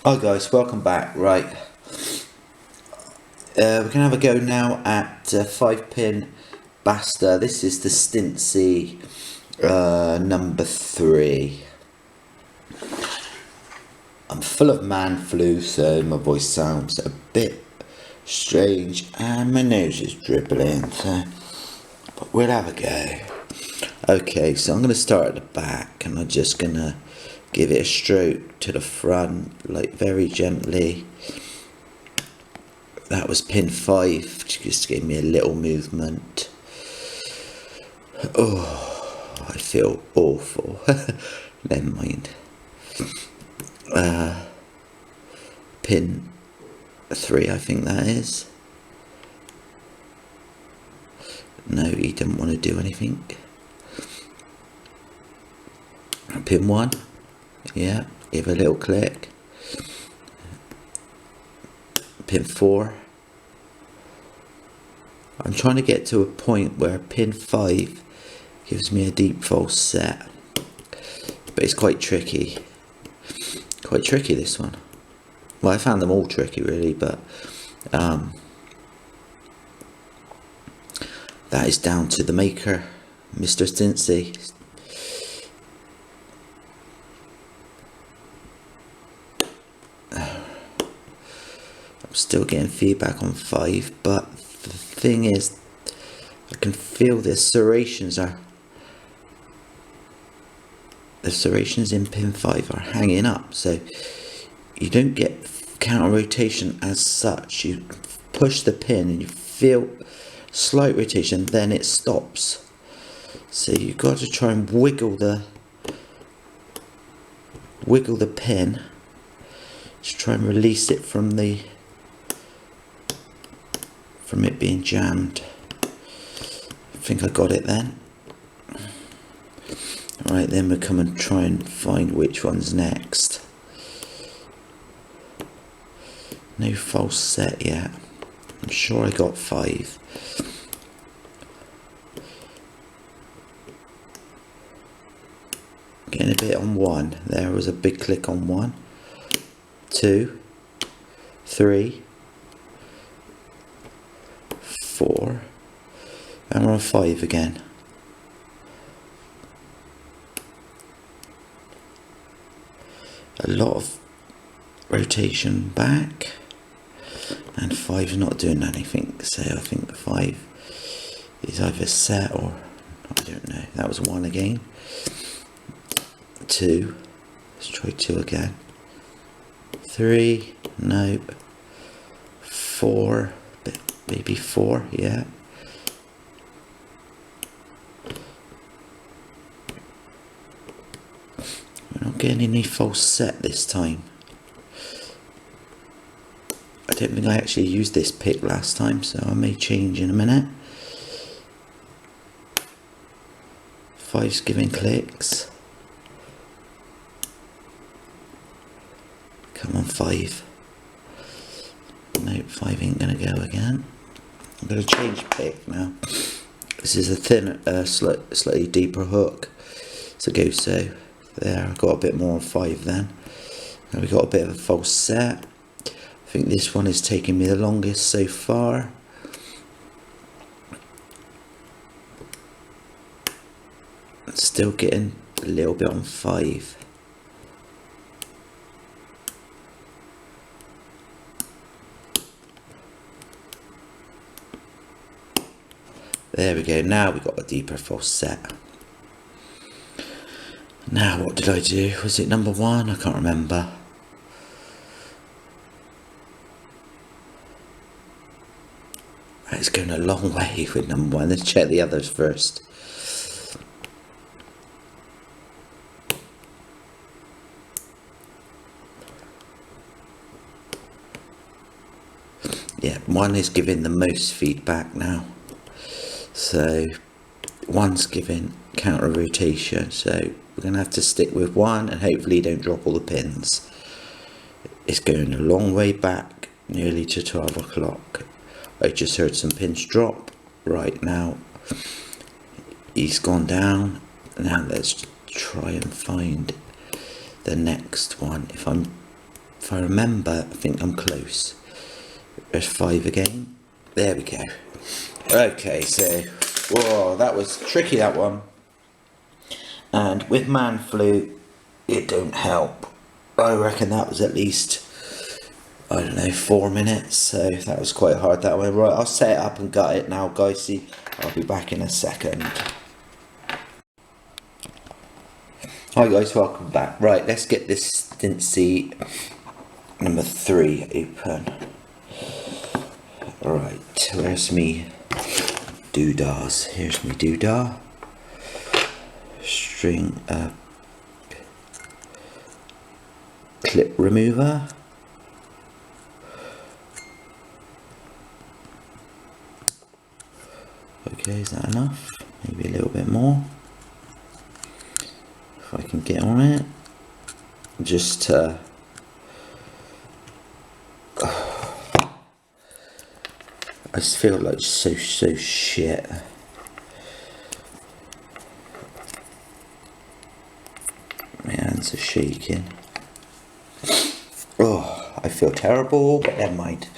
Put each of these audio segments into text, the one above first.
Hi guys, welcome back. Right, we're gonna have a go now at 5-pin Basta. This is the Steensy number 3. I'm full of man flu, so my voice sounds a bit strange and my nose is dribbling. But we'll have a go. Okay, so I'm gonna start at the back, and I'm just gonna give it a stroke to the front, like very gently. That was pin 5, just gave me a little movement. Oh, I feel awful. Never mind. Pin 3, I think that is. No, he didn't want to do anything. Pin 1, yeah, give a little click. Pin 4. I'm trying to get to a point where pin 5 gives me a deep false set, but it's quite tricky. Quite tricky, this one. Well, I found them all tricky really, but that is down to the maker, Mr. Steensy. I'm still getting feedback on 5, but the thing is, I can feel the serrations in pin 5 are hanging up, so you don't get counter rotation as such. You push the pin and you feel slight rotation, then it stops. So you've got to try and wiggle the pin to try and release it from it being jammed. I think I got it then. Right, then we'll come and try and find which one's next. No false set yet. I'm sure I got 5. Getting a bit on 1. There was a big click on 1. 2, 3, 4, and we're on 5 again. A lot of rotation back, and 5's not doing anything, so I think 5 is either set or I don't know. That was 1 again. 2, let's try 2 again. 3, nope. 4, maybe 4, yeah. We're not getting any false set this time. I don't think I actually used this pick last time, so I may change in a minute. 5's giving clicks. Come on, 5. Nope, 5 ain't gonna go again. I'm gonna change pick now. This is a thinner, slightly deeper hook. So go so. There, I got a bit more on 5 then. Now we got a bit of a false set. I think this one is taking me the longest so far. Still getting a little bit on 5. There we go, now we got a deeper false set. Now what did I do? Was it number 1? I can't remember. It's going a long way with number 1. Let's check the others first. Yeah, 1 is giving the most feedback now. So 1's giving counter rotation, so we're going to have to stick with 1 and hopefully don't drop all the pins. It's going a long way back, nearly to 12 o'clock. I just heard some pins drop right now. He's gone down. Now let's try and find the next one. If I'm if I remember, I think I'm close. There's 5 again. There we go. Okay, so, whoa, that was tricky, that one. And with man flu, it don't help. I reckon that was at least, I don't know, 4 minutes. So that was quite hard, that one. Right, I'll set it up and gut it now, guys. See, I'll be back in a second. Hi guys, welcome back. Right, let's get this Steensy number 3 open. Right, where's me doodahs? Here's me doodah. String clip remover. Okay, is that enough? Maybe a little bit more. If I can get on it. Just I just feel like so shit. My hands are shaking. Oh, I feel terrible, but never mind.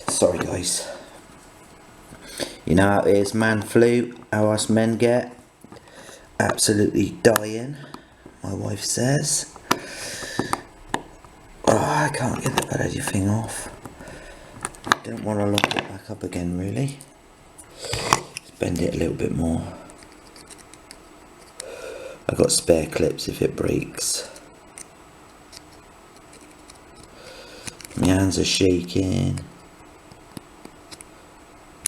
Sorry guys. You know how it is, man flu, how us men get. Absolutely dying, my wife says. Oh, I can't get the bloody thing off. Don't want to lock it back up again, really. Let's bend it a little bit more. I've got spare clips if it breaks. My hands are shaking.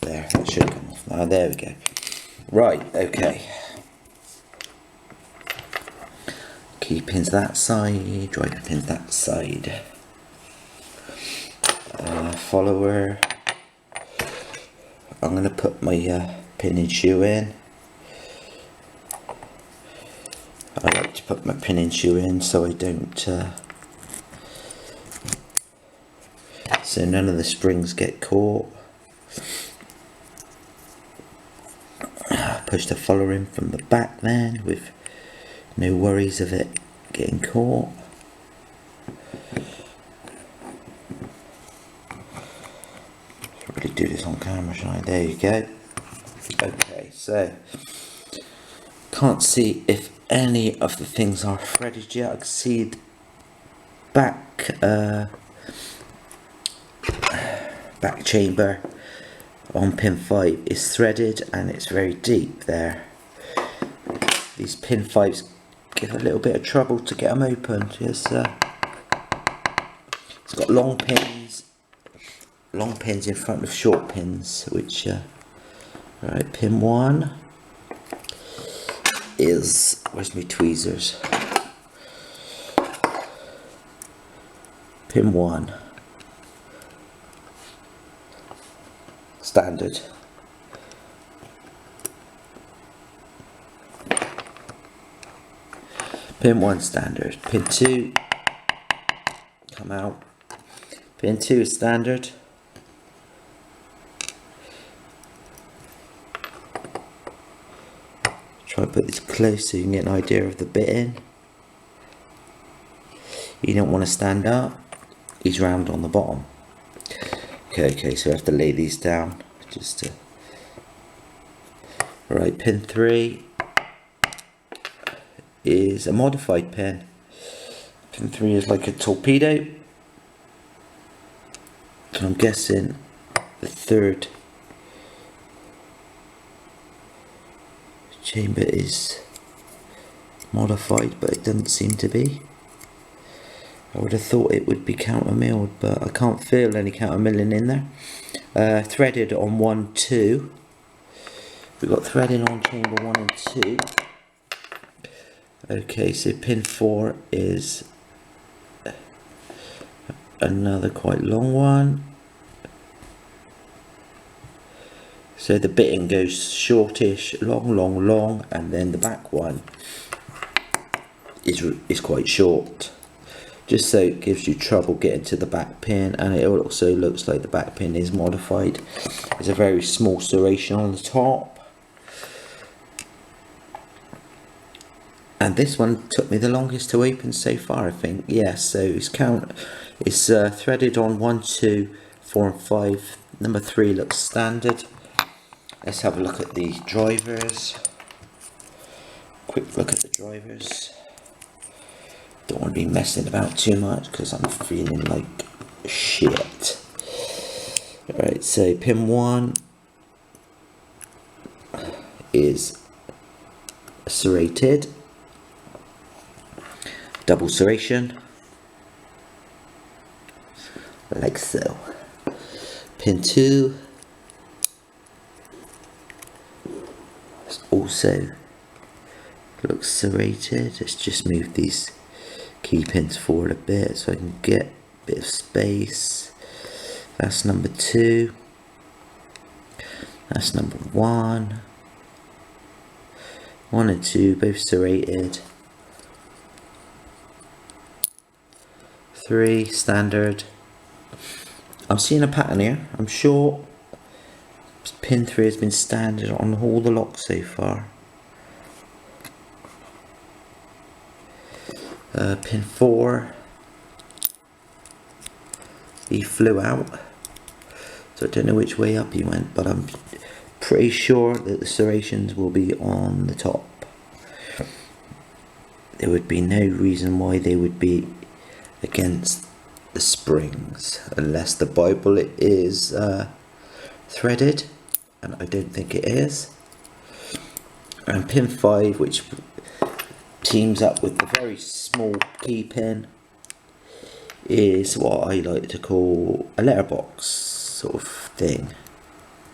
There, that should come off now. There we go. Right, okay. Key pins that side, driver pins that side. Follower. I'm going to put my pin and shoe in. I like to put my pin and shoe in so I don't so none of the springs get caught. Push the follower in from the back then with no worries of it getting caught. Should really do this on camera, shouldn't I? There you go. Okay, so can't see if any of the things are threaded yet. I can see the back chamber on pin 5 is threaded and it's very deep there. These pin 5s give a little bit of trouble to get them open. It's got long pins in front of short pins, which right, pin 1 is, where's my tweezers? Pin 1 standard. Pin 1 standard. Pin 2 come out. Pin 2 is standard. Try and put this close so you can get an idea of the bitting. You don't want to stand up. He's round on the bottom. Okay, so I have to lay these down just to. Right, pin 3 is a modified pin. Pin 3 is like a torpedo. So I'm guessing the 3rd chamber is modified, but it doesn't seem to be. I would have thought it would be counter-milled, but I can't feel any counter-milling in there. Threaded on 1, 2. We've got threading on chamber 1 and 2. Okay, so pin 4 is another quite long one. So the bitting goes shortish, long, and then the back one is quite short. Just so it gives you trouble getting to the back pin, and it also looks like the back pin is modified. There's a very small serration on the top, And this one took me the longest to open so far, I think. Yeah, so it's threaded on 1, 2, 4 and 5. Number 3 looks standard. Let's have a look at the drivers. Quick look at the drivers. Don't want to be messing about too much because I'm feeling like shit. Alright, so pin 1 is serrated, double serration, like so. Pin 2 also looks serrated. Let's just move these key pins forward a bit so I can get a bit of space. That's number 2. That's number 1. 1 and 2 both serrated. 3 standard. I'm seeing a pattern here. I'm sure pin 3 has been standard on all the locks so far. Pin 4, he flew out, so I don't know which way up he went, but I'm pretty sure that the serrations will be on the top. There would be no reason why they would be against the springs unless the Bible is threaded, and I don't think it is. And pin 5, which teams up with the very small key pin, is what I like to call a letterbox sort of thing.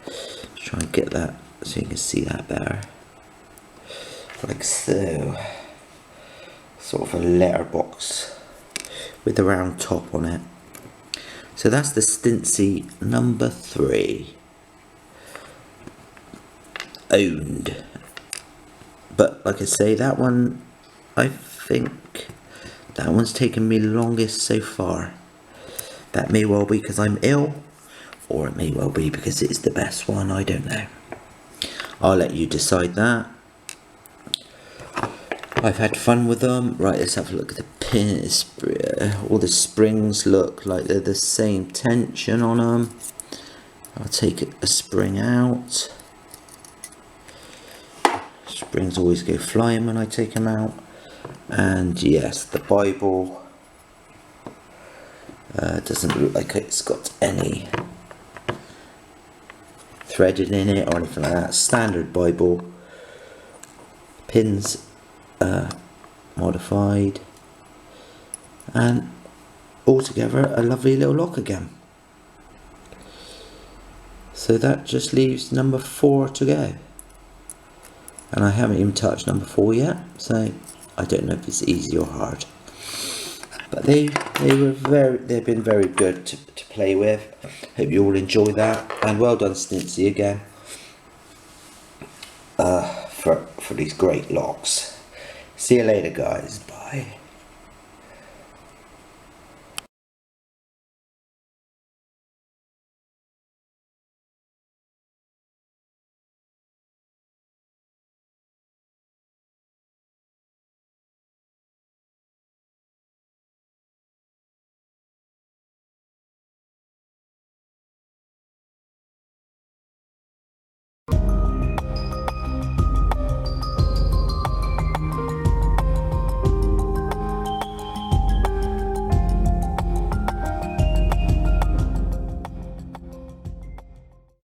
Let's try and get that so you can see that better, like so. Sort of a letterbox with a round top on it. So that's the Steensy number 3, owned. But like I say, that one, I think that one's taken me longest so far. That may well be because I'm ill, or it may well be because it's the best one, I don't know. I'll let you decide that. I've had fun with them. Right, let's have a look at the pins. All the springs look like they're the same tension on them. I'll take a spring out. Springs always go flying when I take them out. And yes, the Bible doesn't look like it's got any threaded in it or anything like that. Standard Bible. Pins modified, and altogether a lovely little lock again. So that just leaves number 4 to go, and I haven't even touched number 4 yet, so I don't know if it's easy or hard, but they've been very good to play with. Hope you all enjoy that, and well done Steensy again for these great locks. See you later guys, bye.